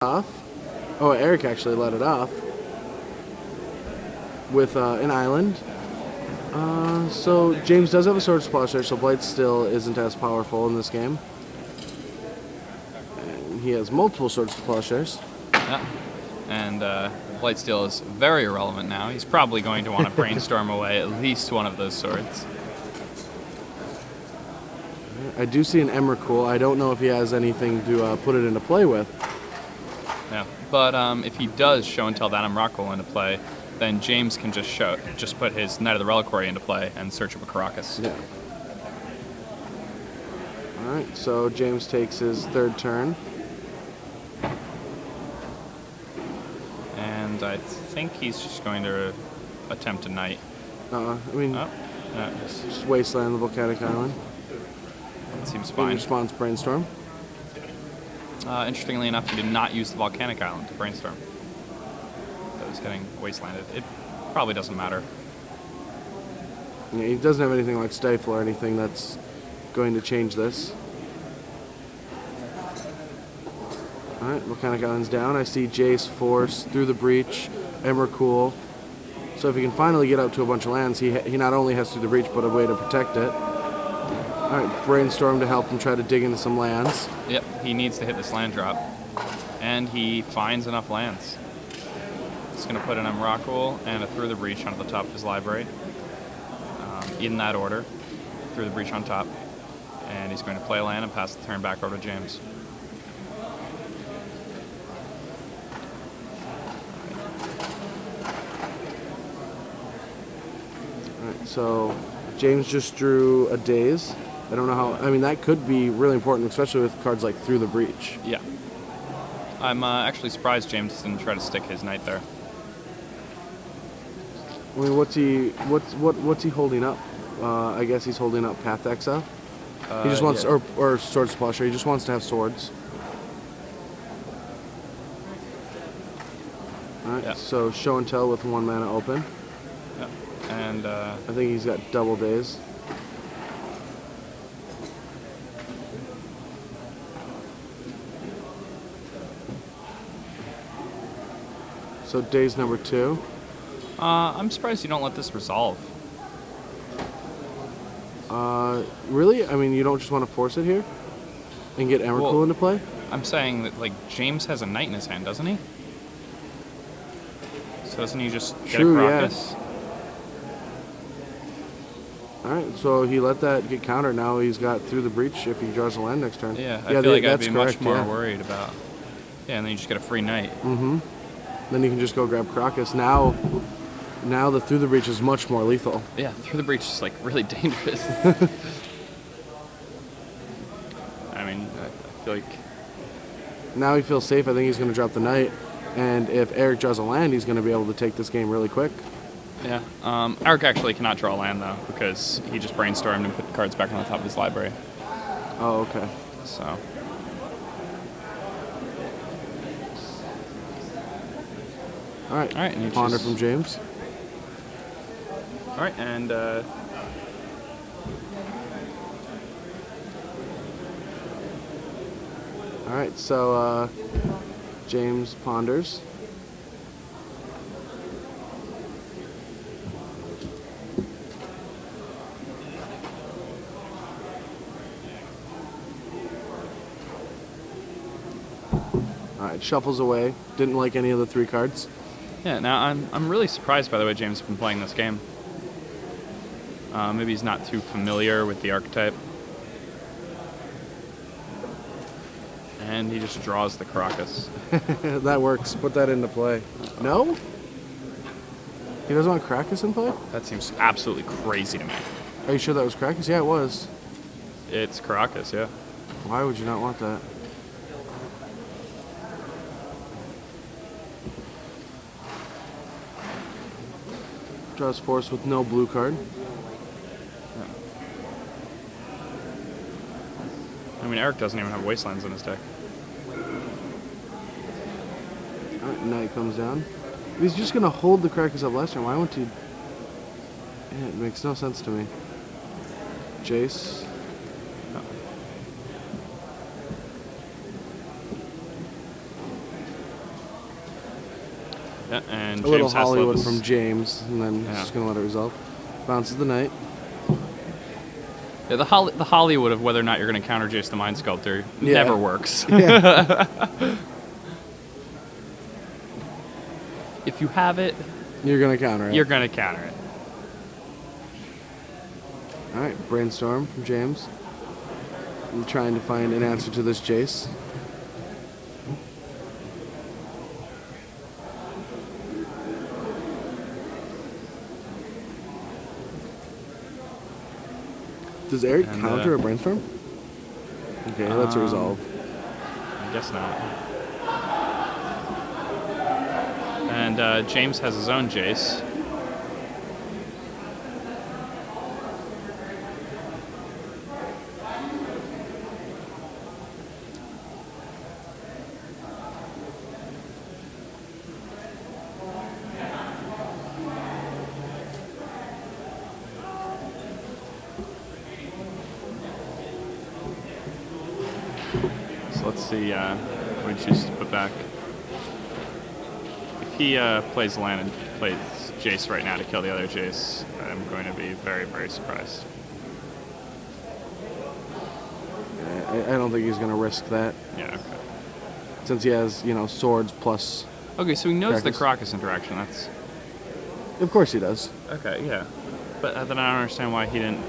off. Oh, Eric actually let it off with an island. So James does have a Sword Splash there, so Blight still isn't as powerful in this game. And he has multiple Sword Splashers. Yeah. And Blightsteel is very irrelevant now. He's probably going to want to brainstorm away at least one of those swords. I do see an Emrakul. I don't know if he has anything to put it into play with. Yeah, but if he does show and tell that Emrakul into play, then James can just put his Knight of the Reliquary into play and search up a Caracas. Yeah. All right, so James takes his third turn. And I think he's just going to attempt a Knight. I mean, just Wasteland the Volcanic Island. That seems fine. Response Brainstorm. Interestingly enough, he did not use the Volcanic Island to brainstorm. That was getting wastelanded. It probably doesn't matter. Yeah, he doesn't have anything like Stifle or anything that's going to change this. Alright, Volcanic Island's down. I see Jace, Force, Through the Breach, Emrakul. So if he can finally get out to a bunch of lands, he not only has Through the Breach, but a way to protect it. Alright, Brainstorm to help him try to dig into some lands. Yep, he needs to hit this land drop. And he finds enough lands. He's going to put an Emrakul and a Through the Breach onto the top of his library. In that order. Through the Breach on top. And he's going to play a land and pass the turn back over to James. Alright, so James just drew a Daze. I don't know how. I mean, that could be really important, especially with cards like Through the Breach. Yeah. I'm actually surprised James didn't try to stick his Knight there. I mean, what's he holding up? I guess he's holding up Path Exile. He just wants, or Sword Splasher. He just wants to have swords. All right. Yeah. So Show and Tell with 1 mana open. Yeah. And I think he's got double Daze. So Daze number 2. I'm surprised you don't let this resolve. Really? I mean, you don't just want to force it here? And get Emrakul into play? I'm saying that, like, James has a Knight in his hand, doesn't he? So doesn't he just get a Caracas? Yeah. Alright, so he let that get countered. Now he's got Through the Breach if he draws a land next turn. Yeah, I feel like I'd be much more worried about... Yeah, and then you just get a free Knight. Mm-hmm. Then you can just go grab Caracas. Now the Through the Breach is much more lethal. Yeah, Through the Breach is, like, really dangerous. I mean, I feel like... Now he feels safe. I think he's going to drop the Knight. And if Eric draws a land, he's going to be able to take this game really quick. Yeah. Eric actually cannot draw a land, though, because he just brainstormed and put the cards back on the top of his library. Oh, okay. So... All right, and Ponder from James. All right, and all right, so James ponders. All right, shuffles away. Didn't like any of the 3 cards. Yeah, now I'm really surprised by the way James has been playing this game. Maybe he's not too familiar with the archetype. And he just draws the Caracas. That works. Put that into play. No? He doesn't want Caracas in play? That seems absolutely crazy to me. Are you sure that was Caracas? Yeah, it was. It's Caracas, yeah. Why would you not want that? Draws Force with no blue card. Yeah. I mean, Eric doesn't even have Wastelands in his deck. Alright, Knight comes down. He's just going to hold the Caracas up last turn. Why won't he? Yeah, it makes no sense to me. Jace. Yeah, and A little James has Hollywood this. from James, and then just going to let it resolve. Bounces the knight. Yeah, the Hollywood of whether or not you're going to counter Jace the Mind Sculptor never works. Yeah. If you have it, You're going to counter it. you're going to counter it. All right, Brainstorm from James. I'm trying to find an answer to this Jace. Does Eric counter a Brainstorm? Okay, let's resolve. I guess not. And James has his own Jace. So let's see what he chooses to put back. If he plays land and plays Jace right now to kill the other Jace, I'm going to be very, very surprised. I don't think he's going to risk that. Yeah, okay. Since he has, you know, swords plus... Okay, so he knows the Crocus. Crocus interaction. That's... Of course he does. Okay, yeah. But then I don't understand why he didn't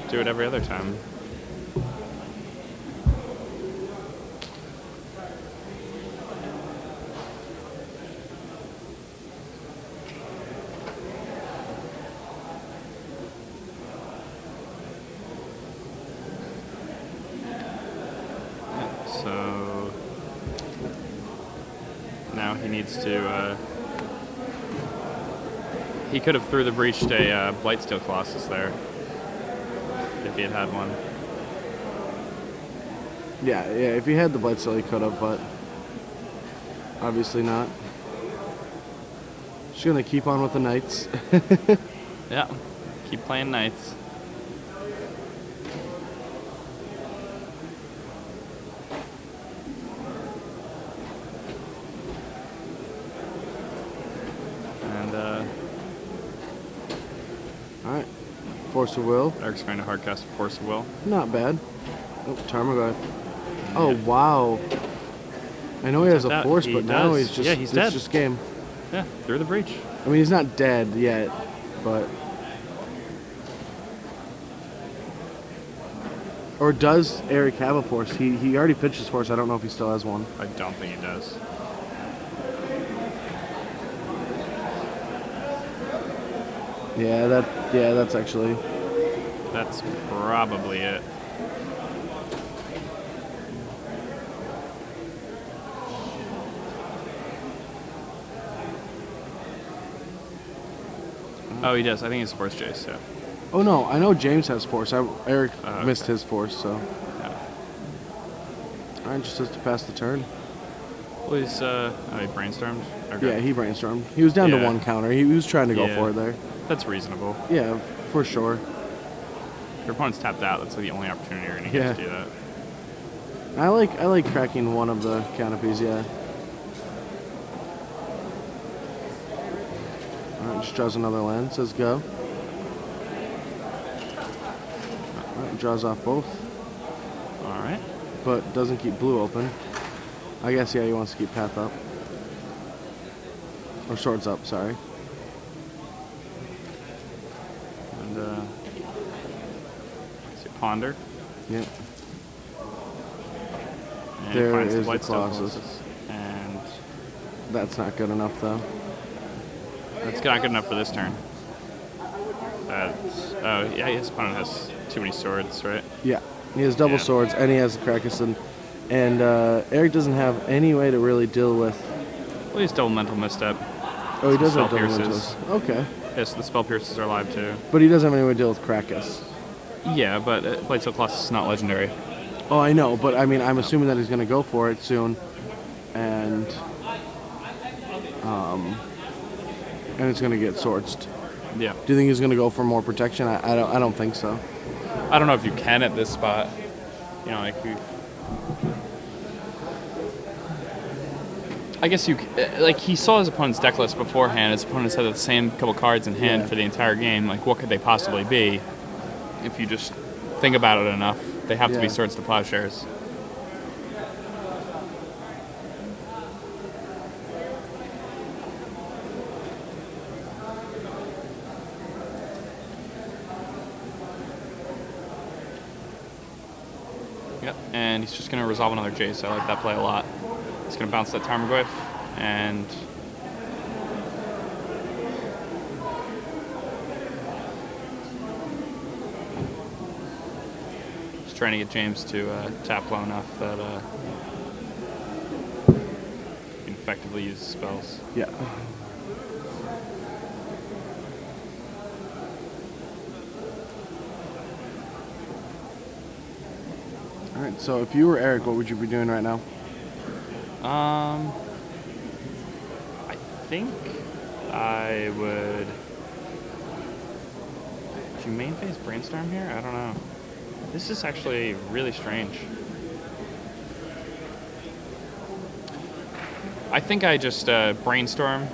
do it every other time. So now he needs to. He could have through the breached a Blightsteel Colossus there if he had had one. Yeah, if he had the Blightsteel, he could have, but obviously not. Just gonna keep on with the knights. Yeah, keep playing knights. Alright. Force of Will. Eric's going to hardcast Force of Will. Not bad. Oh, Tarmogoyf. Oh, wow. I know he has a force, but now he's just... Yeah, he's it's dead. just game. Yeah, through the breach. I mean, he's not dead yet, but... Or does Eric have a force? He already pitched his force. I don't know if he still has one. I don't think he does. Yeah, that's actually... That's probably it. Oh, he does. I think he's Force Jace, yeah. Oh, no. I know James has force. Eric missed his force, so... Yeah. Alright, just has to pass the turn. Well, he's, he brainstormed? Okay. Yeah, he brainstormed. He was down to one counter. He was trying to go for it there. That's reasonable. Yeah, for sure. If your opponent's tapped out, that's the only opportunity you're going to get to do that. I like cracking one of the canopies, yeah. Alright, just draws another land, says go. Alright, draws off both. Alright. But doesn't keep blue open. I guess, yeah, he wants to keep path up. Or swords up, sorry. And, let's see, Ponder. Yeah. And There finds is the Blightsteel Colossus. And That's not good enough, though. that's not good enough for this turn. Oh, yeah, his opponent has too many swords, right? Yeah, he has double swords, and he has the Krakus, and Eric doesn't have any way to really deal with... Well, he's double mental misstep. Oh, he does Spell have double pierces. mentals. Okay. Yes, the spell pierces are live too. But he doesn't have any way to deal with Krakus. Yeah, but Blightsteel Colossus is not legendary. Oh, I know, but I mean, I'm assuming that he's going to go for it soon, and it's going to get swordsed. Yeah. Do you think he's going to go for more protection? I don't think so. I don't know if you can at this spot. You know, like you... I guess like he saw his opponent's deck list beforehand. His opponents had the same couple cards in hand for the entire game. Like, what could they possibly be? If you just think about it enough, they have to be Swords to Plowshares. Yep, and he's just going to resolve another Jace. I like that play a lot. He's going to bounce that Tarmogoyf, and just trying to get James to tap low enough that he can effectively use spells. Yeah. All right, so if you were Eric, what would you be doing right now? I think I would. Would you main phase Brainstorm here? I don't know. This is actually really strange. I think I just Brainstorm.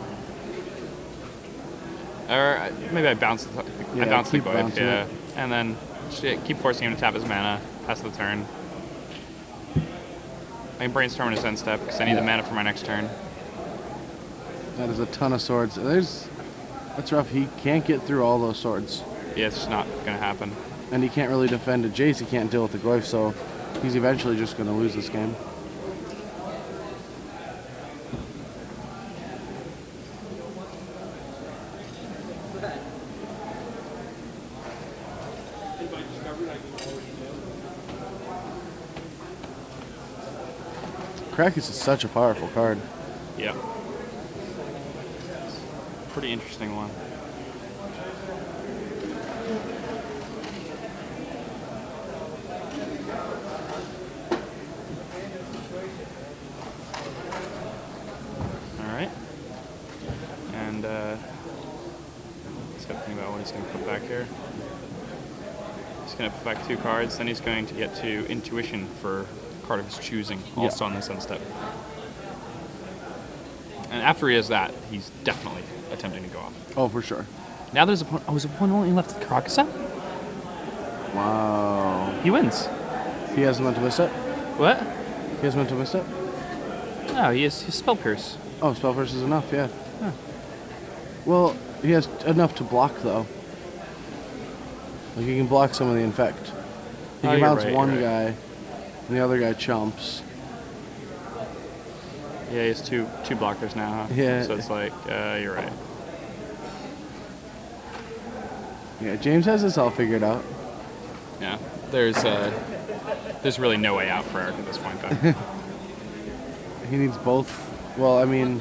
Or maybe I bounce the Goyf, yeah. And then keep forcing him to tap his mana, pass the turn. I can Brainstorm in his end step because I need the mana for my next turn. That is a ton of swords. That's rough. He can't get through all those swords. Yeah, it's just not going to happen. And he can't really defend a Jace. He can't deal with the Goyf, so he's eventually just going to lose this game. Krakus is such a powerful card. Yeah. Pretty interesting one. Alright. And let's go think about what he's going to put back here. He's going to put back 2 cards, then he's going to get to Intuition for card of his choosing, also on this end step. And after he has that, he's definitely attempting to go off. Oh, for sure. Now there's his opponent only left with Karakusa? Wow. He wins. He has Mental Misstep? What? He has Mental Misstep? No, he has Spell Pierce. Oh, Spell Pierce is enough, yeah. Huh. Well, he has enough to block, though. Like, he can block some of the Infect. He can bounce one guy, and the other guy chumps. Yeah, he has two blockers now, huh? Yeah. So it's like, you're right. Yeah, James has this all figured out. Yeah, there's really no way out for Eric at this point, though. He needs both. Well, I mean,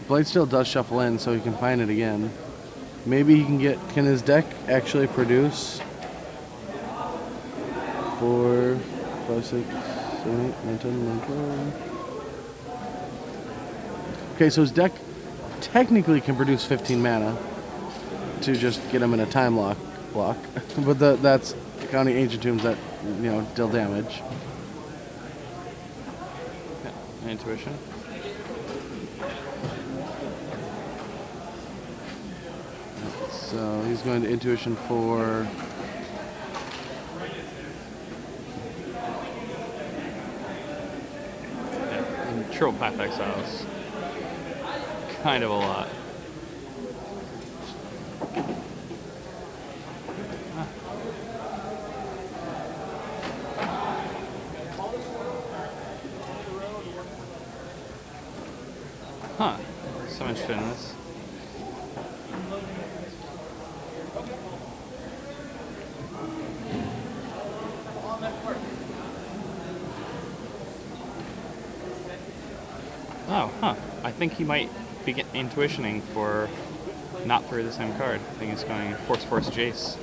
Blade still does shuffle in, so he can find it again. Maybe he can his deck actually produce 4, 5, 6, 7, 8, 9, 10, 11, 12. Okay, so his deck technically can produce 15 mana to just get him in a time block. But that's counting Ancient Tombs that, deal damage. Yeah. Intuition. So he's going to Intuition for... Yeah, and Triple Path Exiles. Kind of a lot. Huh. So interested in this. Oh, huh. I think he might be intuitioning for not through the same card. I think he's going Force Jace.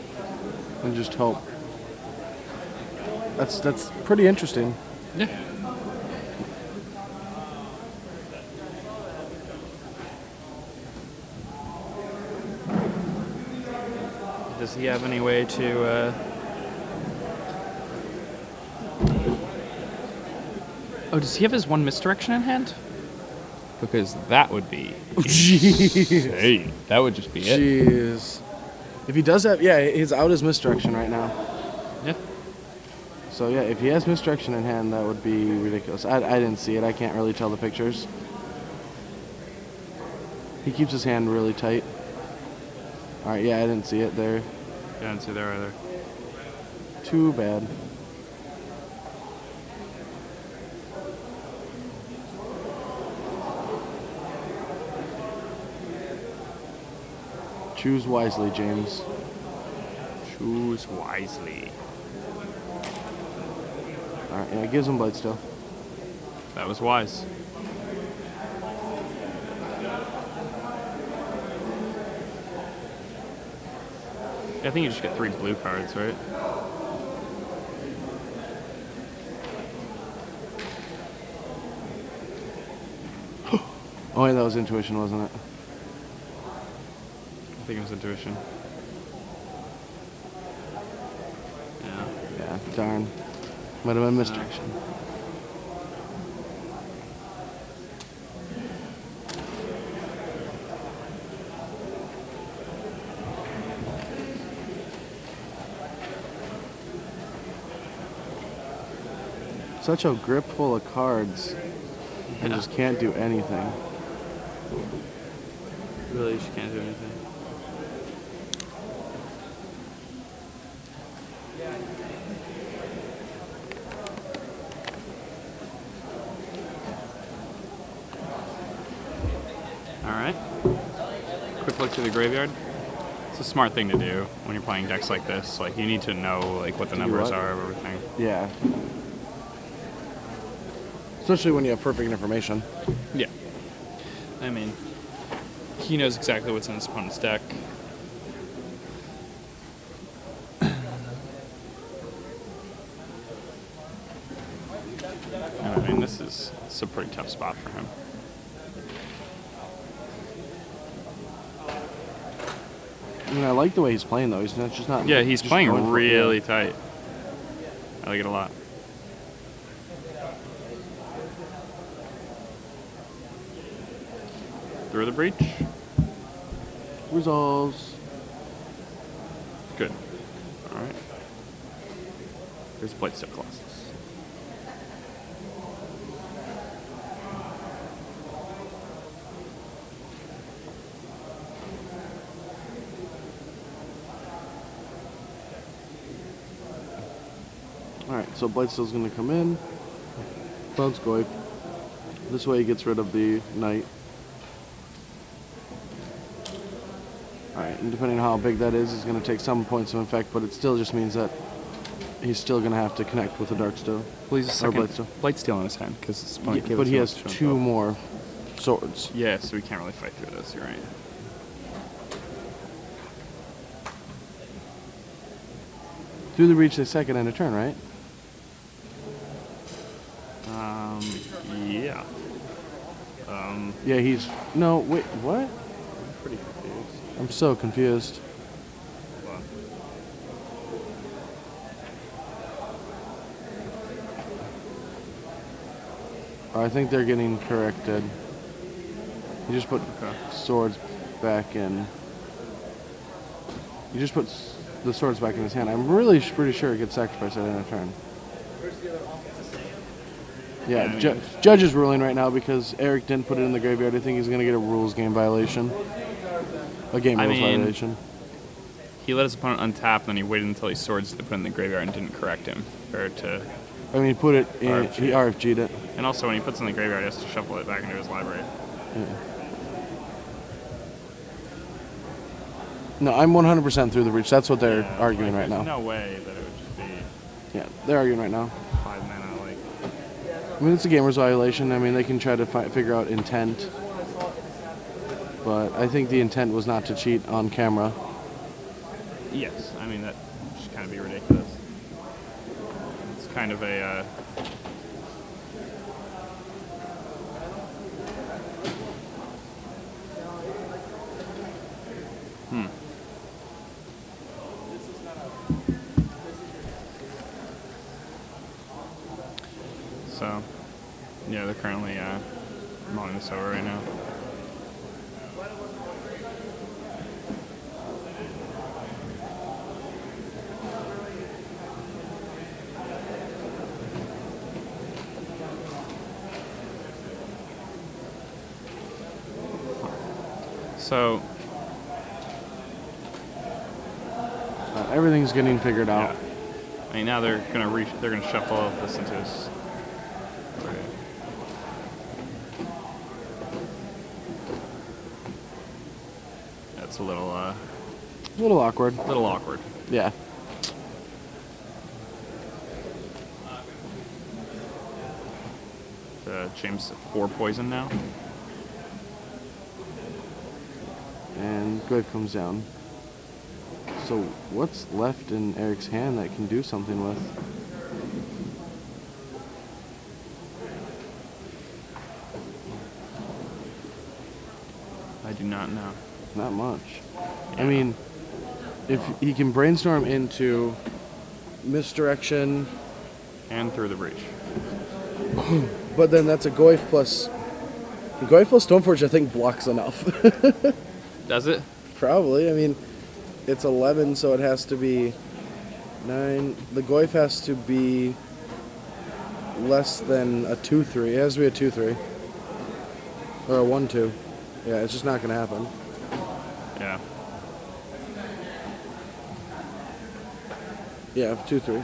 And just hope. That's pretty interesting. Yeah. Does he have any way to... Oh, does he have his one misdirection in hand? Because that would be Jeez. insane. That would just be it. Jeez. If he does have, yeah, his out is misdirection right now. Yeah. So yeah, if he has misdirection in hand, that would be ridiculous. I didn't see it. I can't really tell the pictures. He keeps his hand really tight. All right, yeah, I didn't see it there. Yeah, I didn't see there either. Too bad. Choose wisely, James. Choose wisely. All right, yeah, gives him Blight still. That was wise. I think you just get 3 blue cards, right? Oh, yeah, that was intuition, wasn't it? I think it was intuition. Yeah. Yeah, darn. Might have been misdirection. Such a grip full of cards. I just can't do anything. Really, just can't do anything. Alright. Quick look to the graveyard. It's a smart thing to do when you're playing decks like this. Like, you need to know like what the numbers are of everything. Yeah. Especially when you have perfect information. Yeah. I mean, he knows exactly what's in his opponent's deck. And I mean, it's a pretty tough spot for him. I mean, I like the way he's playing, though. He's not just not. Yeah, he's just playing going for it. really tight. I like it a lot. Through the breach. Resolves. Good. All right. There's Blight Step Colossus. Alright, so Blightstill's going to come in. Bounce Goy. This way he gets rid of the Knight. Alright, and depending on how big that is, he's going to take some points of effect, but it still just means that he's still going to have to connect with the Darkstone. Please, a second. Blightstill. Blightsteel in his hand, because his opponent gave But it he to has us to 2 himself. more swords. Yeah, so we can't really fight through this, you're right. Through the reach, the second end of turn, right? Yeah. Yeah, he's... No, wait, what? I'm pretty confused. I'm so confused. I think they're getting corrected. You just put swords back in. You just put the swords back in his hand. I'm really pretty sure it gets sacrificed at the end of turn. Yeah, Judge is ruling right now because Eric didn't put it in the graveyard. I think he's going to get a rules game violation. A game rules violation. He let his opponent untap, and then he waited until he swords to put it in the graveyard and didn't correct him. Or to... I mean, he put it in... He RFG'd it. And also, when he puts it in the graveyard, he has to shuffle it back into his library. Yeah. No, I'm 100% through the reach. That's what they're arguing right now. There's no way that it would just be... Yeah, they're arguing right now. 5 mana, like... I mean, it's a gamer's violation. I mean, they can try to figure out intent. But I think the intent was not to cheat on camera. Yes, I mean, that just kind of be ridiculous. It's kind of a... So, yeah, they're currently mulling this over right now. So everything's getting figured out. yeah. I mean, now they're gonna shuffle this into his. Right. That's a little awkward. little awkward. Yeah. James 4 poison now. And Goyf comes down. So what's left in Eric's hand that can do something with? I do not know. Not much. Yeah. I mean, if he can brainstorm into misdirection, And through the breach. but then that's a Goyf plus Stoneforge, I think, blocks enough. Does it? Probably. I mean, it's 11, so it has to be 9. The Goyf has to be less than a 2-3. It has to be a 2-3. Or a 1-2. Yeah, it's just not going to happen. Yeah. Yeah, 2-3.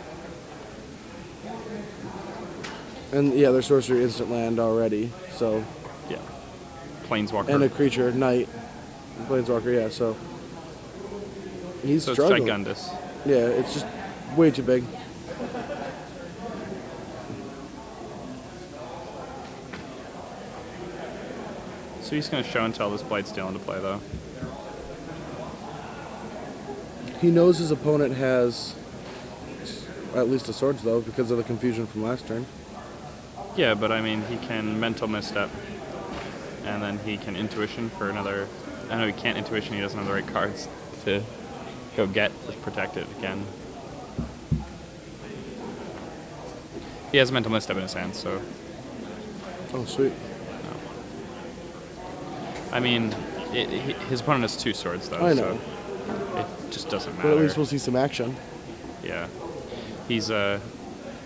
And yeah, their sorcery instant land already, so. Yeah. Planeswalker. And a creature, knight. Planeswalker, yeah, so. He's so struggling. it's Gigundus. Yeah, it's just way too big. So he's going to show and tell this Blight's Steel into play, though. He knows his opponent has at least a swords, though, because of the confusion from last turn. Yeah, but I mean, he can Mental Misstep. And then he can Intuition for another... I know he can't Intuition, he doesn't have the right cards to go get protected again. He has Mental Misstep in his hand, so... Oh, sweet. I mean, his opponent has 2 swords, though. I know. So it just doesn't matter. But at least we'll see some action. Yeah. He's, I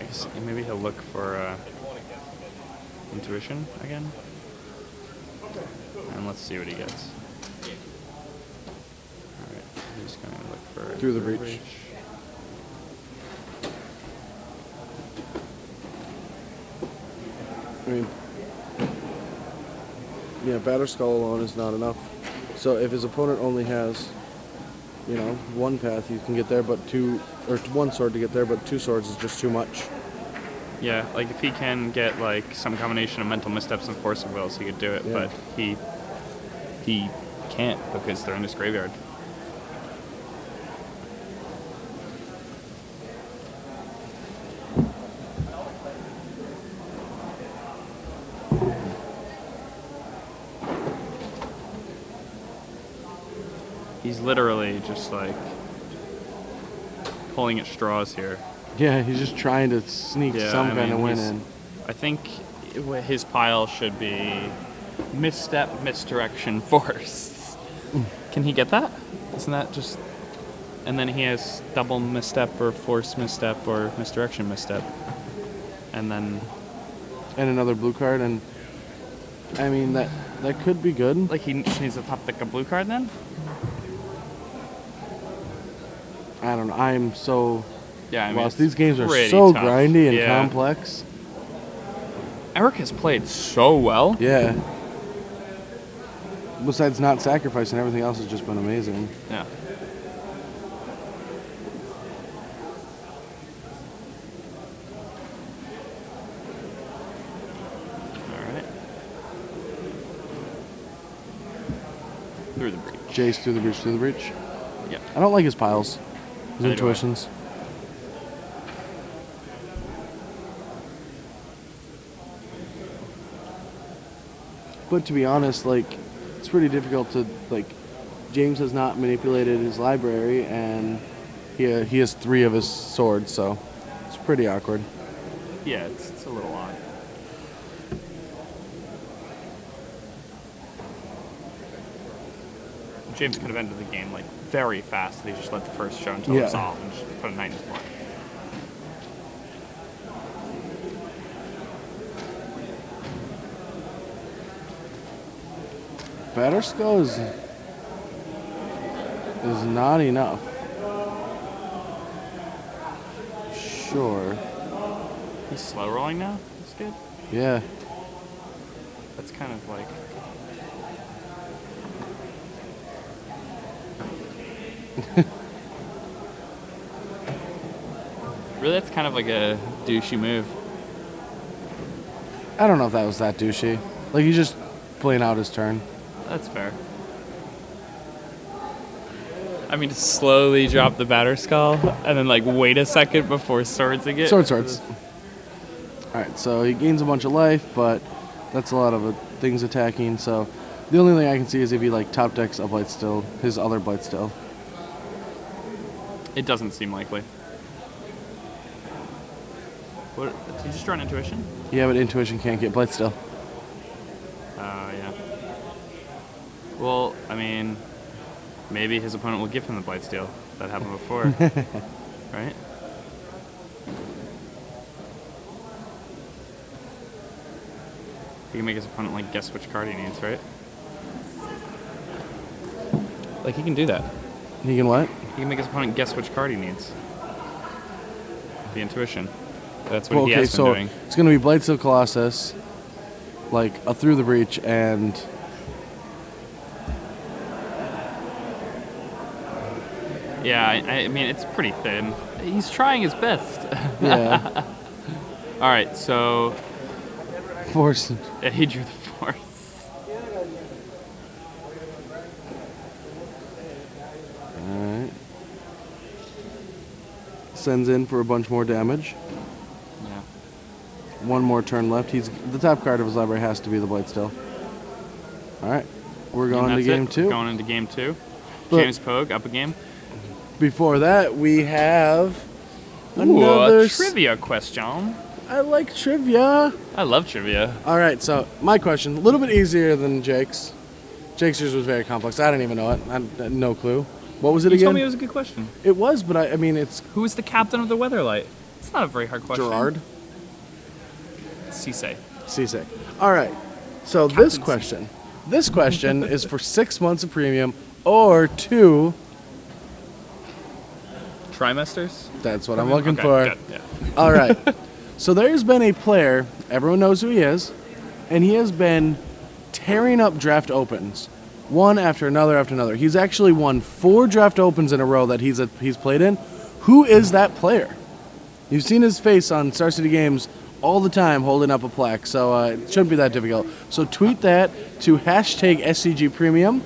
guess maybe he'll look for Intuition again. And let's see what he gets. Alright, he's going to look for... Through the breach. I mean, yeah, Batter Skull alone is not enough. So if his opponent only has, you know, 1 path, you can get there, but 2, or 1 sword to get there, but 2 swords is just too much. Yeah, like if he can get like some combination of Mental Missteps and Force of Wills, he could do it, Yeah. but he can't because they're in his graveyard. He's literally just like pulling at straws here. Yeah, he's just trying to sneak some kind of win in. I think his pile should be Misstep, Misdirection, Force. Can he get that? Isn't that just... And then he has double Misstep or Force Misstep or Misdirection Misstep. And then... And another blue card, and I mean, that could be good. Like, he just needs to top deck a blue card then? I don't know. I'm so Yeah, I mean, lost. These games are pretty so tough. grindy and Yeah. complex. Eric has played so well. Yeah. Besides not sacrificing, everything else has just been amazing. Yeah. Alright. Through the breach. Jace through the breach. Yeah. I don't like his piles. His Neither do I. intuitions. But to be honest, like, it's pretty difficult to, like, James has not manipulated his library, and he has 3 of his swords, so it's pretty awkward. Yeah, it's a little odd. James could have ended the game like very fast. He just let the first show until Yeah. resolve and just put a knight in his board. Batterskull is not enough. Sure. He's slow rolling now. That's good. Yeah. That's kind of like. Really, that's kind of like a douchey move. I don't know if that was that douchey. Like, he's just playing out his turn. That's fair. I mean, to slowly drop the Batterskull and then like wait a second before swordsing it. Swords. Alright, so he gains a bunch of life, but that's a lot of things attacking, so the only thing I can see is if he like top decks a Blightsteel, his other Blightsteel. It doesn't seem likely. What? Did you just draw an intuition? Yeah, but Intuition can't get Blightsteel. Yeah. Well, I mean, maybe his opponent will give him the Blightsteel. That happened before, right? He can make his opponent like guess which card he needs, right? Like he can do that. He can what? He can make his opponent guess which card he needs. The intuition. That's what he Okay, has been so doing. it's going to be Blightsteel Colossus, like a Through the Breach, and Yeah, I mean, it's pretty thin. He's trying his best. yeah, All right, so Force. yeah, he drew the force. Alright. Sends in for a bunch more damage. Yeah. One more turn left. He's the top card of his library has to be the Blightsteel. Alright. We're going to And game that's it. 2. Going into game 2. But- James Pouge up a game. Before that, we have Ooh, another a trivia question. I like trivia. I love trivia. All right, so my question, a little bit easier than Jake's. Jake's yours was very complex. I didn't even know it. I had no clue. What was it You again? told me it was a good question. It was, but I mean, it's Who is the captain of the Weatherlight? It's not a very hard question. Gerard Cisse. Cisse. All right, so Captain this question is for 6 months of premium or 2. Trimesters? That's what I'm looking Okay, for. good, yeah. All right. So there's been a player, everyone knows who he is, and he has been tearing up draft opens, one after another after another. He's actually won 4 draft opens in a row that he's played in. Who is that player? You've seen his face on Star City Games all the time holding up a plaque, so it shouldn't be that difficult. So tweet that to hashtag SCG Premium.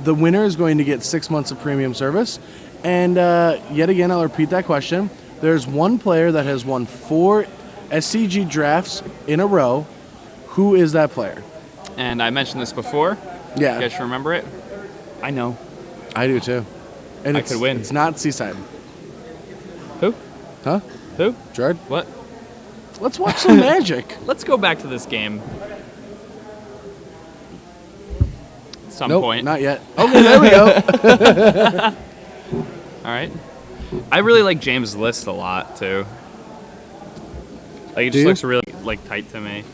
The winner is going to get 6 months of premium service. And yet again, I'll repeat that question. There's one player that has won 4 SCG drafts in a row. Who is that player? And I mentioned this before. Yeah. You guys should remember it. I know. I do too. And I could win. It's not Seaside. Who? Huh? Who? Gerard? What? Let's watch some Magic. Let's go back to this game. At some Nope, point. not yet. Okay, there we go. All right. I really like James' list a lot too. Like it Do just you? looks really like tight to me.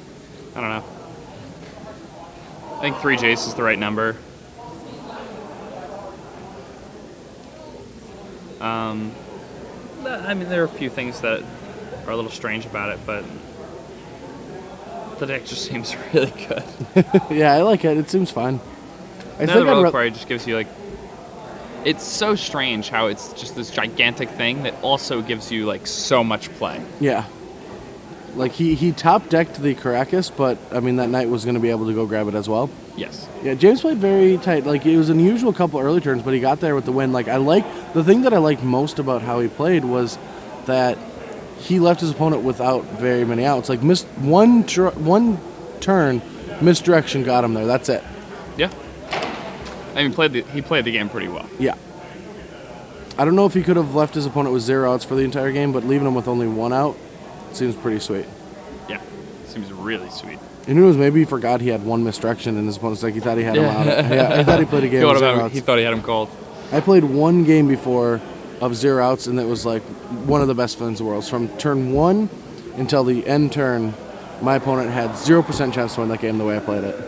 I don't know. I think 3 Jace is the right number. I mean, there are a few things that are a little strange about it, but the deck just seems really good. Yeah, I like it. It seems fun. I Another think I'd Reliquary just gives you like. It's so strange how it's just this gigantic thing that also gives you like so much play. Yeah. Like he top decked the Caracas, but I mean that knight was going to be able to go grab it as well. Yes. Yeah, James played very tight. Like it was an unusual couple early turns, but he got there with the win. Like the thing that I liked most about how he played was that he left his opponent without very many outs. Like missed one turn, misdirection got him there. That's it. Yeah. I mean, he played the game pretty well. Yeah. I don't know if he could have left his opponent with 0 outs for the entire game, but leaving him with only 1 out seems pretty sweet. Yeah. Seems really sweet. And who knows, maybe he forgot he had one misdirection in his opponent's deck. He thought he had him out. Yeah, I thought he played a game with 0 outs. He thought he had him cold. I played one game before of 0 outs, and it was like one of the best feelings in the world. From turn 1 until the end turn, my opponent had 0% chance to win that game the way I played it.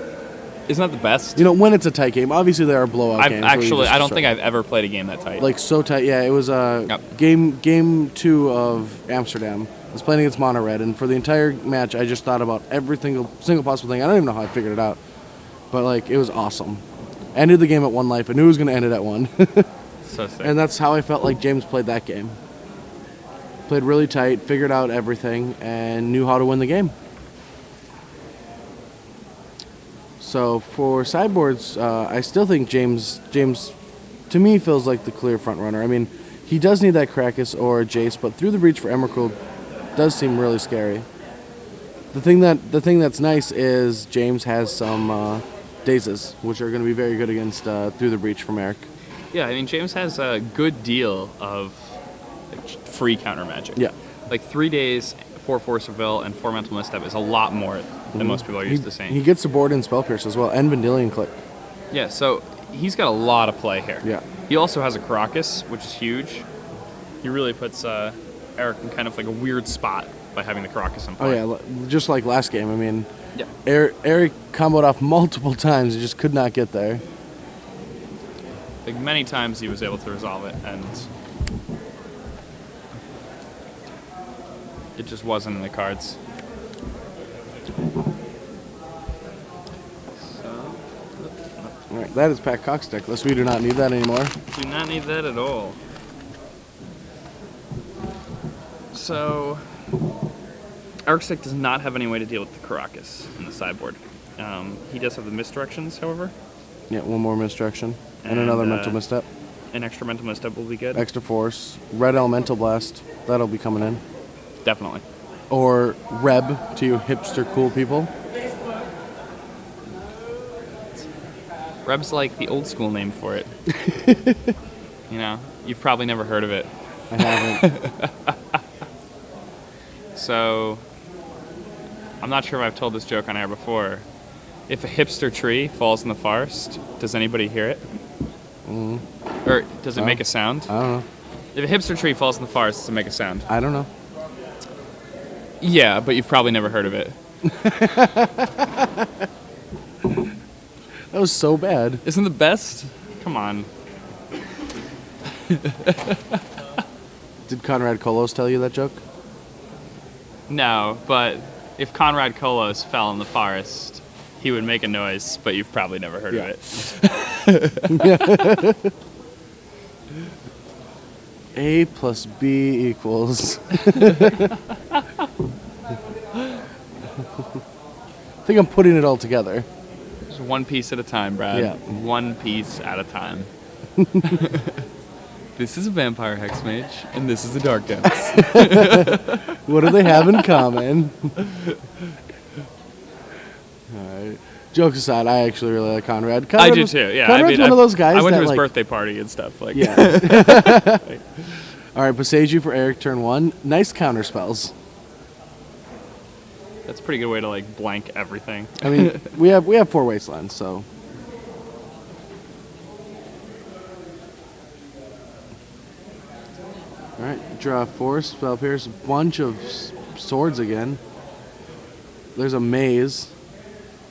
Isn't that the best? You know, when it's a tight game, obviously there are blowout games. Actually, I don't think I've ever played a game that tight. Like so tight, yeah. It was game 2 of Amsterdam. I was playing against Mono Red, and for the entire match, I just thought about every single possible thing. I don't even know how I figured it out, but like it was awesome. Ended the game at 1 life. I knew it was going to end it at 1. So sick. And that's how I felt like James played that game. Played really tight, figured out everything, and knew how to win the game. So for sideboards, I still think James, to me, feels like the clear front runner. I mean, he does need that Krakus or Jace, but Through the Breach for Emrakul does seem really scary. The thing that's nice is James has some Dazes, which are going to be very good against Through the Breach from Eric. Yeah, I mean, James has a good deal of free counter magic. Yeah. Like 3 days, 4 Force of Will, and 4 Mental Misstep is a lot more than most people are used to seeing. He gets the board in Spell Pierce as well, and Vendilion Click. Yeah, so he's got a lot of play here. Yeah. He also has a Karakas, which is huge. He really puts Eric in kind of like a weird spot by having the Karakas in play. Oh yeah, just like last game. I mean, yeah. Eric comboed off multiple times. He just could not get there. Like many times he was able to resolve it, and it just wasn't in the cards. All right, that is Pat Cox decklist. We do not need that anymore. Do not need that at all. So, Eric's deck does not have any way to deal with the Karakas in the sideboard. He does have the misdirections, however. Yeah, one more misdirection. And another mental misstep. An extra mental misstep will be good. Extra force. Red Elemental Blast. That'll be coming in. Definitely. Or Reb to you hipster cool people. Reb's like the old school name for it. You know, you've probably never heard of it. I haven't. So, I'm not sure if I've told this joke on air before. If a hipster tree falls in the forest, does anybody hear it? Or does it make a sound? I don't know. If a hipster tree falls in the forest, does it make a sound? I don't know. Yeah, but you've probably never heard of it. That was so bad. Isn't the best? Come on. Did Conrad Kolos tell you that joke? No, but if Conrad Kolos fell in the forest, he would make a noise, but you've probably never heard of it. A plus B equals. I think I'm putting it all together. Just one piece at a time, Brad. Yeah. One piece at a time. This is a Vampire Hexmage, and this is a Dark Dance. What do they have in common? Alright. Jokes aside, I actually really like Conrad. I do too, yeah. Conrad's one of those guys I went that, to his like, birthday party and stuff. Like, yeah. Alright, Boseiju for Eric, turn 1. Nice counter spells. That's a pretty good way to like blank everything. I mean, we have 4 Wastelands, so. Alright, draw 4, Spell Pierce, bunch of swords again. There's a maze.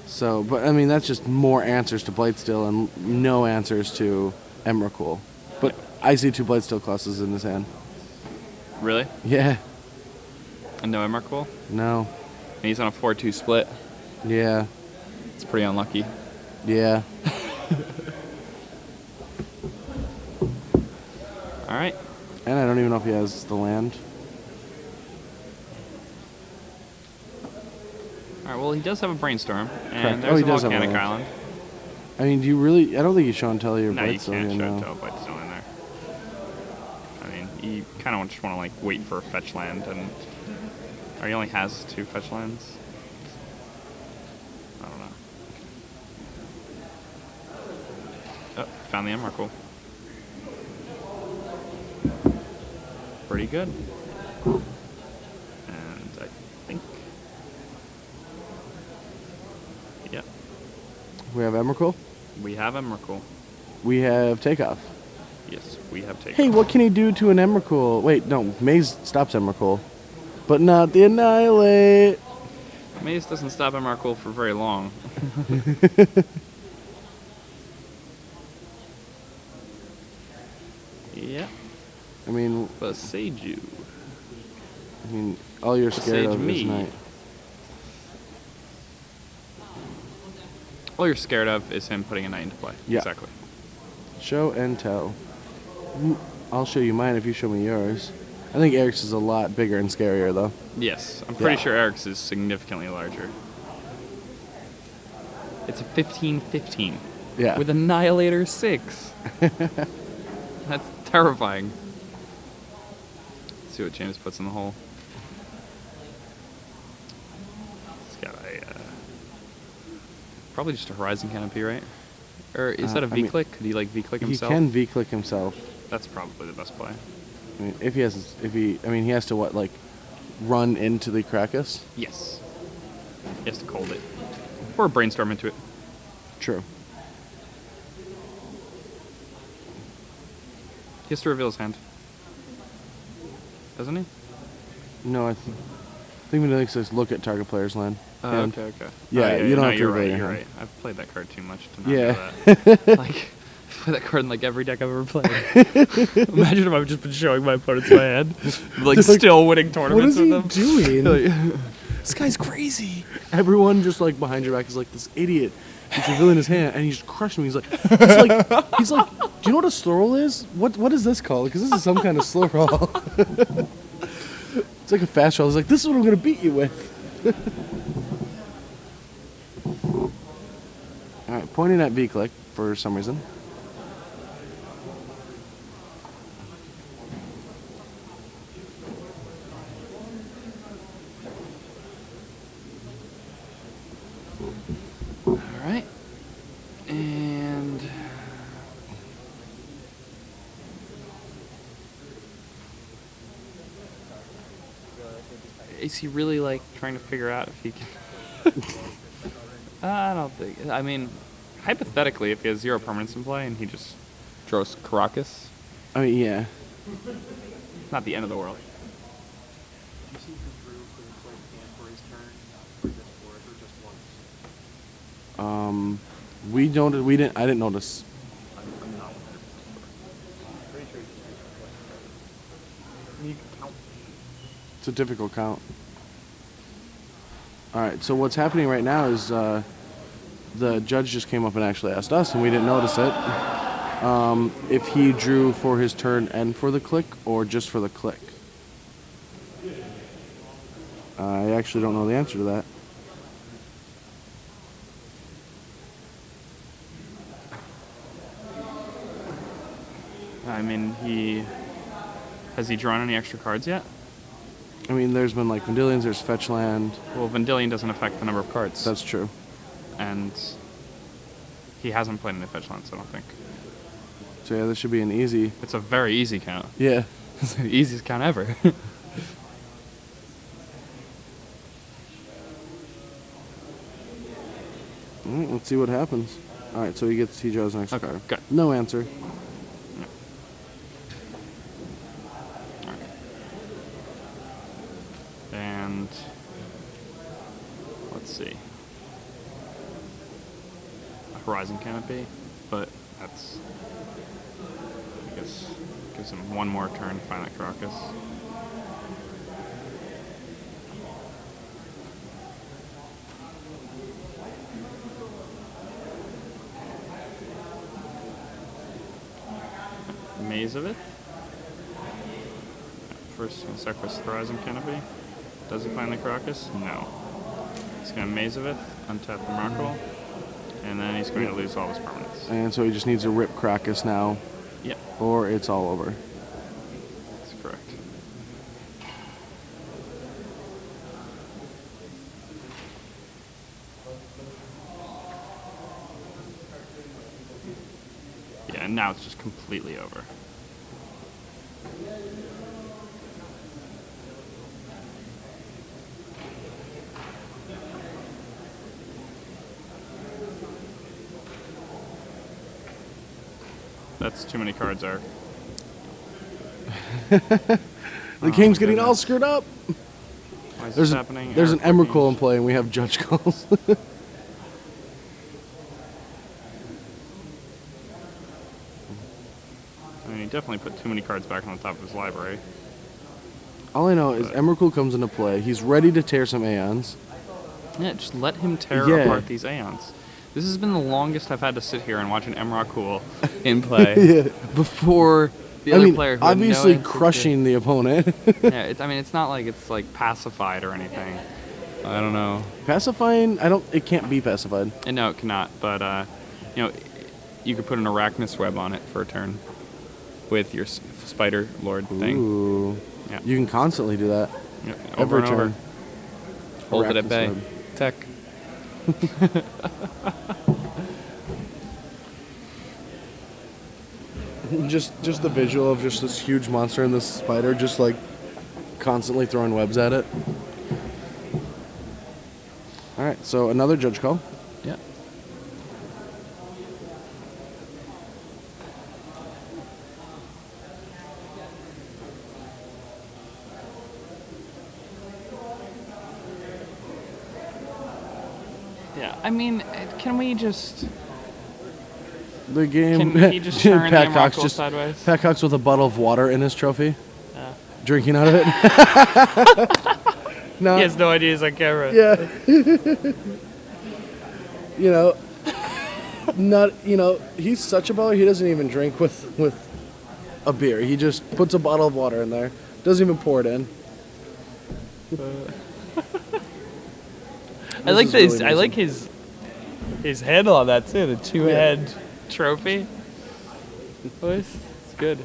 So, but I mean, that's just more answers to Blightsteel and no answers to Emrakul. But I see 2 Blightsteel clusters in his hand. Really? Yeah. And no Emrakul? No. And he's on a 4-2 split. Yeah. It's pretty unlucky. Yeah. All right. And I don't even know if he has the land. All right, well, he does have a Brainstorm, Correct. and Oh, there's he a does have a Volcanic land. Island. I mean, do you really? I don't think you show and tell your No, you Blightsteel can't here show now. Tell Blightsteel in there. I mean, you kind of just want to like wait for a fetch land, and or he only has 2 fetch lands. I don't know. Oh, found the Emrakul. Pretty good. And I think We have Emrakul. We have Emrakul. We have Takeoff. Yes, we have taken. Hey, what can he do to an Emrakul? Wait, no, Maze stops Emrakul, but not the Annihilate. Maze doesn't stop Emrakul for very long. Yeah. I mean, But Sage you. all you're scared Sage of me. is night. All you're scared of is him putting a knight into play. Yeah. Exactly. Show and tell. I'll show you mine if you show me yours. I think Eric's is a lot bigger and scarier, though. Yes, I'm pretty Yeah. sure Eric's is significantly larger. It's a 15-15. Yeah. With Annihilator 6. That's terrifying. Let's see what James puts in the hole. It's got a... probably just a Horizon Canopy, right? Or is that a V-click? Could he like V-click himself? He can V-click himself. That's probably the best play. I mean, he has to what, like, run into the Krakus? Yes. He has to cold it. Or brainstorm into it. True. He has to reveal his hand. Doesn't he? No, I think Vanilla says look at target player's land. And- Okay. Yeah, you don't have to you're reveal right, your you're hand. right. I've played that card too much to not Yeah. know that. Like, I play that card in like every deck I've ever played. Imagine if I've just been showing my opponents my hand. Like, still winning tournaments with them. What is he doing? This guy's crazy. Everyone just like behind your back is like, this idiot. He's revealing his hand and he's just crushing me. He's like, do you know what a slow roll is? What is this called? Because this is some kind of slow roll. It's like a fast roll. He's like, this is what I'm gonna beat you with. All right, pointing at V-click for some reason. All right. And... is he really, like, trying to figure out if he can... I don't think... I mean, hypothetically, if he has 0 permanents in play and he just draws Caracas, I mean, yeah. not the end of the world. You see who drew clean play camp for his turn, or just for it, or just once? I didn't notice. I'm not 100% sure. Pretty sure you can count. It's a difficult count. Alright, so what's happening right now is the judge just came up and actually asked us, and we didn't notice it, if he drew for his turn and for the click, or just for the click. I actually don't know the answer to that. I mean, has he drawn any extra cards yet? I mean, there's been like Vendilions, there's Fetch Land. Well, Vendilion doesn't affect the number of cards. That's true. And he hasn't played any fetch lands, I don't think. So yeah, this should be an easy. It's a very easy count. Yeah. It's the easiest count ever. Alright, let's see what happens. Alright, so he draws next Okay, card. good. No answer. And let's see. A Horizon Canopy, but that's, I guess, gives him one more turn to find that Caracas. Maze of it. First, he's gonna sacrifice the Horizon Canopy. Does he find the Caracas? No. He's gonna Maze of it, untap the Markle, and then he's going to lose all his permanents. And so he just needs to rip Krakus now, Yep, or it's all over. that's correct. Yeah, and now it's just completely over. That's too many cards there. The game's getting all screwed up. Why is There's this an, happening? there's an Error Emrakul in Pouge. play, and we have judge calls. I mean, he definitely put too many cards back on the top of his library. All I know is Emrakul comes into play. He's ready to tear some Aeons. Yeah, just let him tear Yeah. apart these Aeons. This has been the longest I've had to sit here and watch an Emrakul in play Yeah. before the I other mean, player who had no obviously answer to- crushing the opponent. Yeah, I mean, it's not like it's like pacified or anything. I don't know. Pacifying, it can't be pacified. And no, it cannot. But you know, you could put an Arachnus web on it for a turn with your Spider Lord thing. Ooh. Yeah. You can constantly do that. Yeah, Every and over. turn. Hold it at Arachnus bay. web. Tech. Just the visual of just this huge monster and this spider just like constantly throwing webs at it. All right, so another judge call. Yeah. Yeah, I mean, can we just... The game. Can he just turn the Pat Cox Emrakul sideways? Pat Cox with a bottle of water in his trophy, Yeah. drinking out of it. No. He has no idea he's on camera. Yeah. You know, he's such a baller. He doesn't even drink with a beer. He just puts a bottle of water in there. Doesn't even pour it in. I like is this. really I like his handle on that too. The two-head trophy. It's good.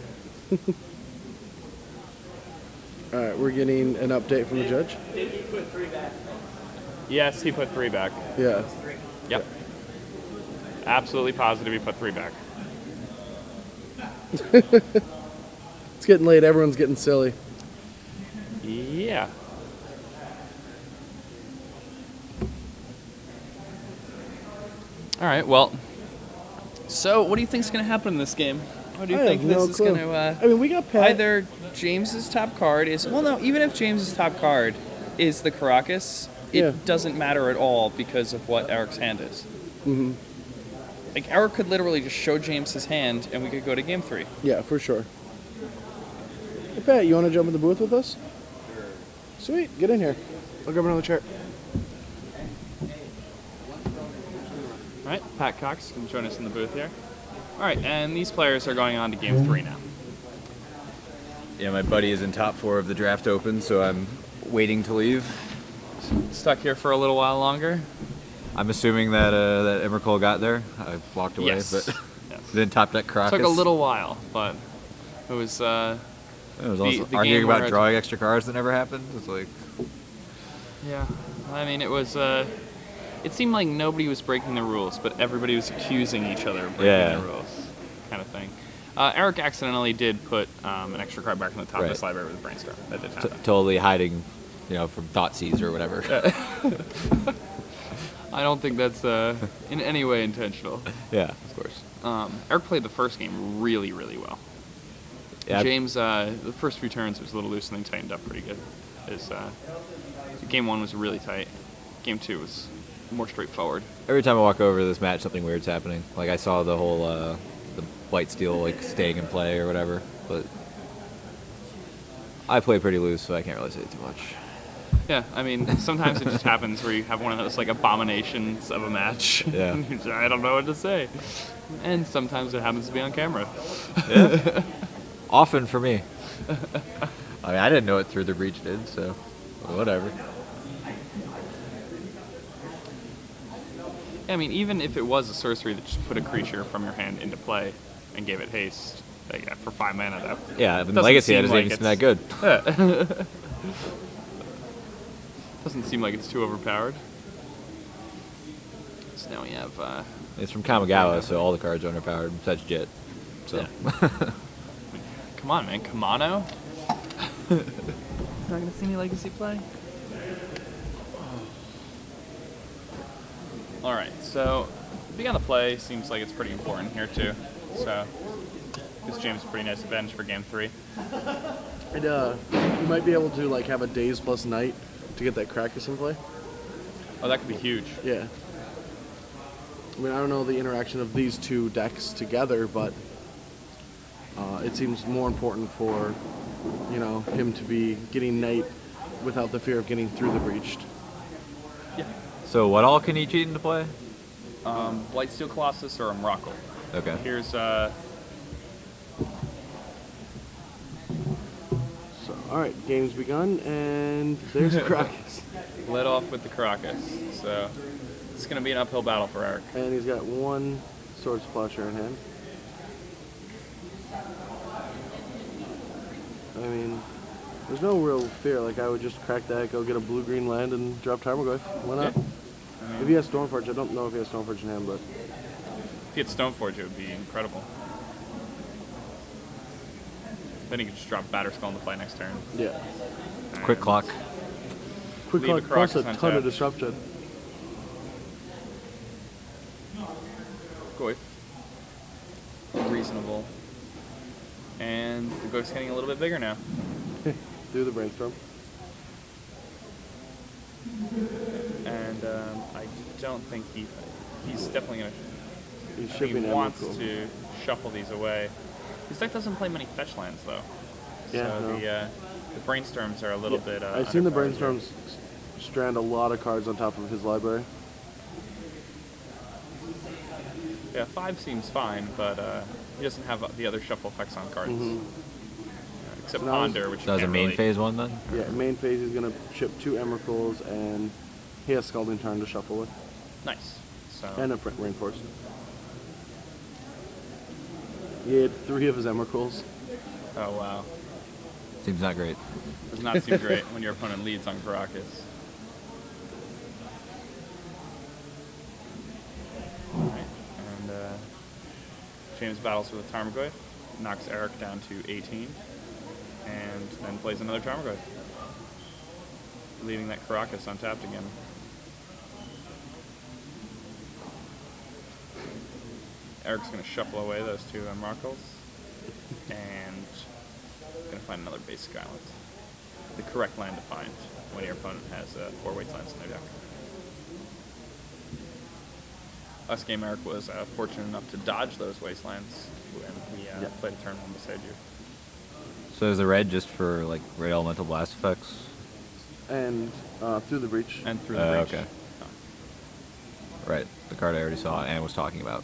All right, we're getting an update from the judge. Yes, he put 3 back. Yeah. Yep. Absolutely positive he put 3 back. It's getting late. Everyone's getting silly. Yeah. All right. Well. So, what do you think's going to happen in this game? What do you I think have this no is clue. going to? I mean, we got Pat. Either James's top card is even if James's top card is the Caracas, it Yeah. doesn't matter at all because of what Eric's hand is. Mm-hmm. Like Eric could literally just show James his hand and we could go to game 3. Yeah, for sure. Hey, Pat, you want to jump in the booth with us? Sure. Sweet, get in here. I'll grab another chair. All right. Pat Cox can join us in the booth here. All right, and these players are going on to game 3 now. Yeah, my buddy is in top 4 of the draft open, so I'm waiting to leave. Stuck here for a little while longer. I'm assuming that that Emrakul got there. I walked away, Yes. but Yes. then top deck Caracas. Took a little while, but it was. It was the- also the arguing game where about it- drawing extra cards that never happened. It's like, Yeah, I mean, it was. It seemed like nobody was breaking the rules, but everybody was accusing each other of breaking Yeah. the rules, kind of thing. Eric accidentally did put an extra card back on the top of his Right. library with a brainstorm. That did happen. totally hiding, from Thoughtseize or whatever. I don't think that's in any way intentional. Yeah, of course. Eric played the first game really, really well. Yeah, James, the first few turns was a little loose and then tightened up pretty good. Game 1 was really tight. Game 2 was more straightforward. every time I walk over to this match, something weird's happening. Like I saw the whole the white steel staying in play or whatever, but I play pretty loose, so I can't really say too much. Yeah, I mean, sometimes it just happens where you have one of those abominations of a match. Yeah. I don't know what to say. And sometimes it happens to be on camera. Yeah. Often for me. I mean, I didn't know it through the breach did, so whatever. I mean, even if it was a sorcery that just put a creature from your hand into play and gave it haste, for 5 mana, that Yeah, I mean, doesn't Legacy seem doesn't like even seem that good. doesn't seem like it's too overpowered. So now we have... It's from Kamigawa, so all the cards are underpowered besides Jet. So come on, man. Kamano? Not going to see any Legacy play? Alright, so being on the play seems like it's pretty important here, too. So gives James a pretty nice advantage for game 3. And you might be able to like have a days plus night to get that Krakus in play. Oh, that could be huge. Yeah. I mean, I don't know the interaction of these two decks together, but it seems more important for, you know, him to be getting Night without the fear of getting through the breached. Yeah. So what all can he cheat into play? Blightsteel Colossus or a Miracle. Okay. Here's So, all right, game's begun, and there's Krakus. led off with the Caracas. So it's going to be an uphill battle for Eric. And he's got one Sword Splasher in hand. I mean, there's no real fear. Like, I would just crack that, go get a blue-green land, and drop Tarmogoyf. Why not? Yeah. I mean, If he has Stormforge, I don't know if he has Stormforge in hand, but if he had Stoneforge, it would be incredible. Then he could just drop Batterskull in the play next turn. yeah. Quick clock. Quick Leave a Clock plus a Caracas ton of untapped. disruption. Goyf. Reasonable. And the Goyf's getting a little bit bigger now. Through the Brainstorm. And I don't think he's definitely going to... He's He shipping wants Emrakul. to shuffle these away. His deck doesn't play many fetch lands, though. Yeah, So no. the Brainstorms are a little bit... I've seen the underpowered here. Brainstorms strand a lot of cards on top of his library. Yeah, 5 seems fine, but he doesn't have the other shuffle effects on cards. Except So now Ponder, which That was a can't main really... phase one then? Yeah, main phase he's gonna chip 2 Emrakuls, and he has Scalding Tarn to shuffle with, Nice. So and a Rainforest. He had 3 of his Emrakuls. oh wow, Seems not great. does not seem great when your opponent leads on Caracas. All right, and James battles with a Tarmogoyf, knocks Eric down to 18, and then plays another Tarmogoyf, leaving that Caracas untapped again. Eric's going to shuffle away those 2 Emrakuls, and going to find another basic island. The correct land to find when your opponent has 4 wastelands in their deck. Last game, Eric was fortunate enough to dodge those wastelands when he played a turn 1 beside you. So is the red just for like red elemental blast effects? And through the breach. And through the breach. Okay. Right, the card I already saw and was talking about.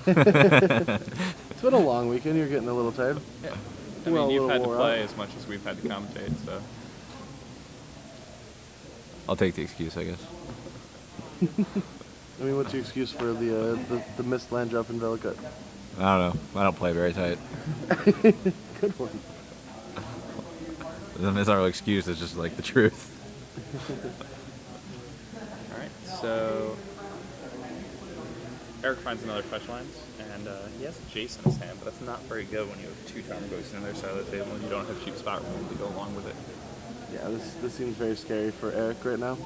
It's been a long weekend. You're getting a little tired. Yeah. I Well, mean, a you've little had to wore play out. as much as we've had to commentate, so... I'll take the excuse, I guess. I mean, what's your excuse for the missed land drop in Velicut? I don't know. I don't play very tight. Good one. It's not really excuse, it's just like the truth. Alright, so... Eric finds another fetch lands, and he has Jace in his hand, but that's not very good when you have 2 Tarmogoyfs in their side of the table and you don't have cheap spot removal to go along with it. Yeah, this seems very scary for Eric right now.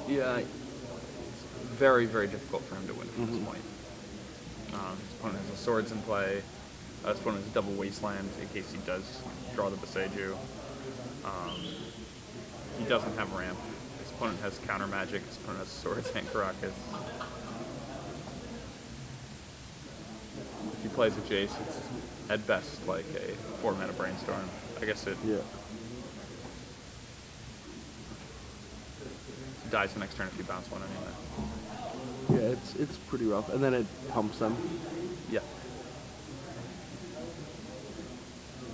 Yeah, it's very, very difficult for him to win from this point. His opponent has swords in play. His opponent has double wasteland in case he does draw the Beseiju. He doesn't have ramp. His opponent has counter magic. His opponent has swords and Caracas. If he plays a Jace, it's at best like a 4-mana Brainstorm. I guess it Yeah. dies the next turn if you bounce one anyway. Yeah, it's pretty rough. And then it pumps them. Yeah.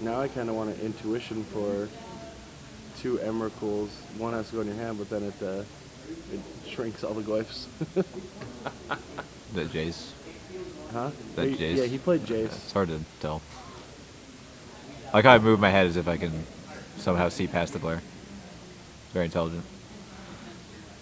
Now I kind of want an intuition for 2 Emrakuls. One has to go in your hand, but then it shrinks all the Goyfs. That Jace. Huh? That He- Jace. Yeah, he played Jace. It's hard to tell. I kind of move my head as if I can somehow see past the player. Very intelligent.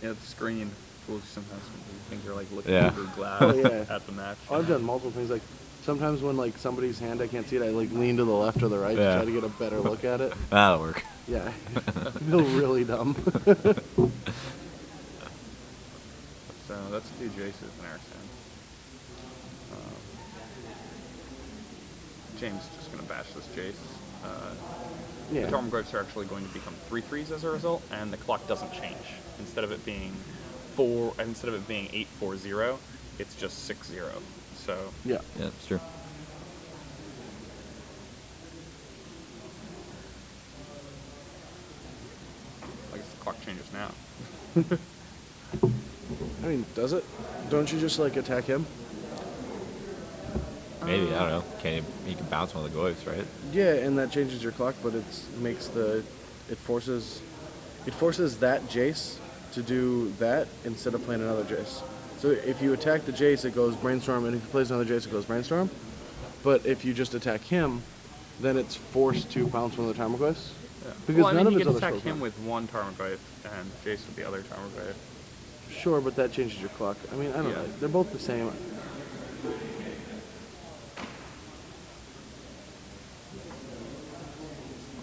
Yeah, the screen fools you sometimes when you think you're like looking Yeah. through glass Oh, yeah. at the match. I've done multiple things. Like sometimes when like somebody's hand I can't see it, I like lean to the left or the right Yeah. to try to get a better look at it. That'll work. Yeah, I feel really dumb. So that's 2 Jaces in Eric's hand. James is just going to bash this Jace. Yeah. The Tarmogoyfs are actually going to become 3/3s as a result, and the clock doesn't change. Instead of it being 8-4-0, it's just 6-0. So Yeah. Yeah, that's true. I guess the clock changes now. I mean, does it? Don't you just like attack him? Maybe, I don't know. He can bounce one of the goyfs, right? Yeah, and that changes your clock, but it forces that Jace to do that instead of playing another Jace. So if you attack the Jace, it goes Brainstorm, and if he plays another Jace, it goes Brainstorm. But if you just attack him, then it's forced to bounce one of the Tarmogoyfs. Yeah. Because Well, I none mean, of you his can other attack spells him work. with one Tarmogoyf and Jace with the other Tarmogoyf. Sure, but that changes your clock. I mean, I don't Yeah. know. They're both the same.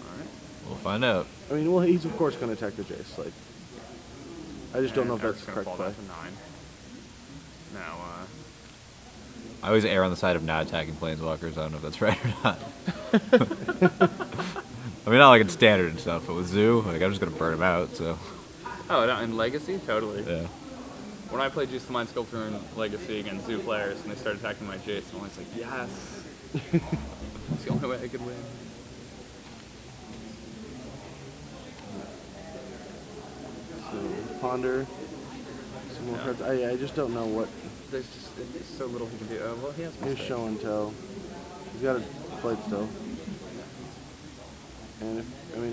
Alright. We'll find out. I mean, well, he's of course going to attack the Jace. Like, I just don't know if that's the going to correct fall play. down to 9. Now, I always err on the side of not attacking planeswalkers. I don't know if that's right or not. I mean, not like in standard and stuff, but with Zoo, like I'm just gonna burn him out. So oh, no, in Legacy? Totally. yeah. When I played Juice the Mind Sculptor in Legacy against Zoo players and they started attacking my Jace, I'm always like, yes! It's the only way I could win. So, ponder. Some more Yeah. cards. I just don't know what. There's so little he can do. Well, he has Here's mistakes. show and tell. He's got a plate still. And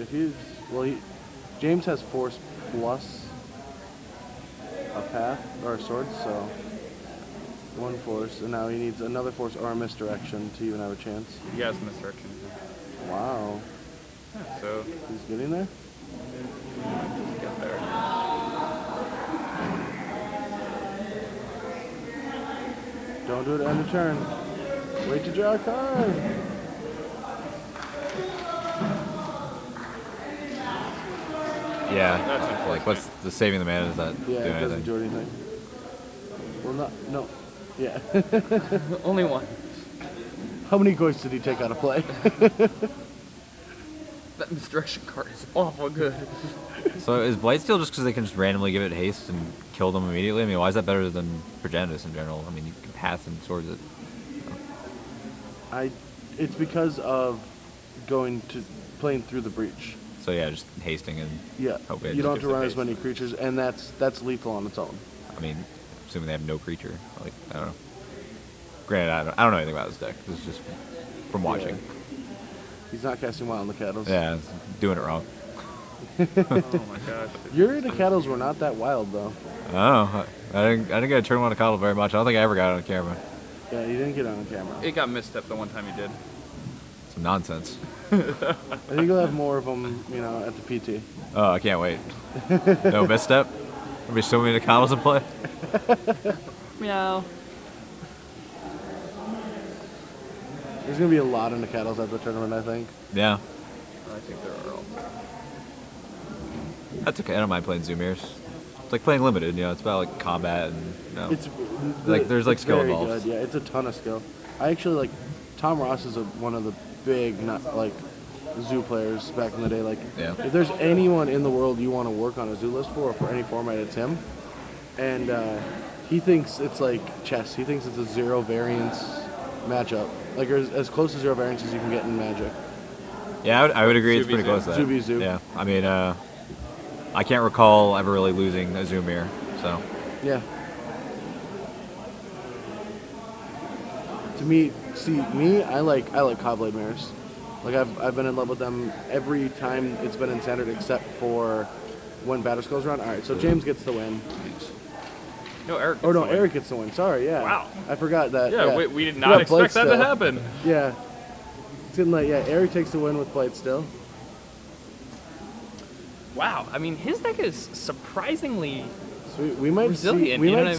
if he's James has force plus a path or a sword, so one force, and now he needs another force or a misdirection to even have a chance. He has misdirection. Wow, Yeah, so he's getting there. let's get there. Don't do it end of turn. Wait to draw a card. Yeah. That's unfortunate. Like, what's the saving the mana? Does that Yeah, do it doesn't anything? do anything. Well, no. Yeah. Only one. How many goys did he take out of play? That misdirection card is awful good. So is Blightsteel just because they can just randomly give it haste and kill them immediately? I mean, why is that better than Progenitus in general? I mean, you can pass and swords it. It's because of playing through the breach. So yeah, just hasting and Yeah, Hopefully it you just don't have gives to it run as haste. many creatures, and that's lethal on its own. I mean, assuming they have no creature. Like, I don't know. Granted, I don't know anything about this deck. This is just from watching. Yeah. He's not casting wild on the Cattles. Yeah, it's doing it wrong. Oh my gosh. Your Cattles were not that wild though. I don't know. I didn't get a turn one to Coddle very much. I don't think I ever got it on camera. Yeah, you didn't get it on camera. It got misstepped the one time you did. Some nonsense. I think you'll have more of them, at the PT. Oh, I can't wait. No misstep? There'll be so many Coddles in play. Meow. There's gonna be a lot in the Cattles at the tournament, I think. Yeah. I think there are all. That's okay. I don't mind playing Zoomiers. It's like playing limited, it's about like combat and It's there's like it's skill very involved. good. Yeah, it's a ton of skill. I actually like Tom Ross is one of the big zoo players back in the day. Like, Yeah. if there's anyone in the world you want to work on a zoo list for any format, it's him. And he thinks it's like chess. He thinks it's a zero variance matchup, like as close to zero variance as you can get in Magic. Yeah, I would agree. It's Zoo pretty v. close to that. Zoo v. Zoo. Yeah, I mean, I can't recall ever really losing a Zoomir, so Yeah. To me, I like Cobblade mirrors. Like I've been in love with them every time it's been in standard, except for when Batter Skull's around. All right, so James gets the win. No, Eric. Oh no, gets the win. Eric gets the win. Sorry, yeah. Wow. I forgot that. Yeah, we did We not got expect that to Blightsteel. happen. Yeah. It's getting like Eric takes the win with Blightsteel. Wow. I mean, his deck is surprisingly So we might resilient. see, we you know might what I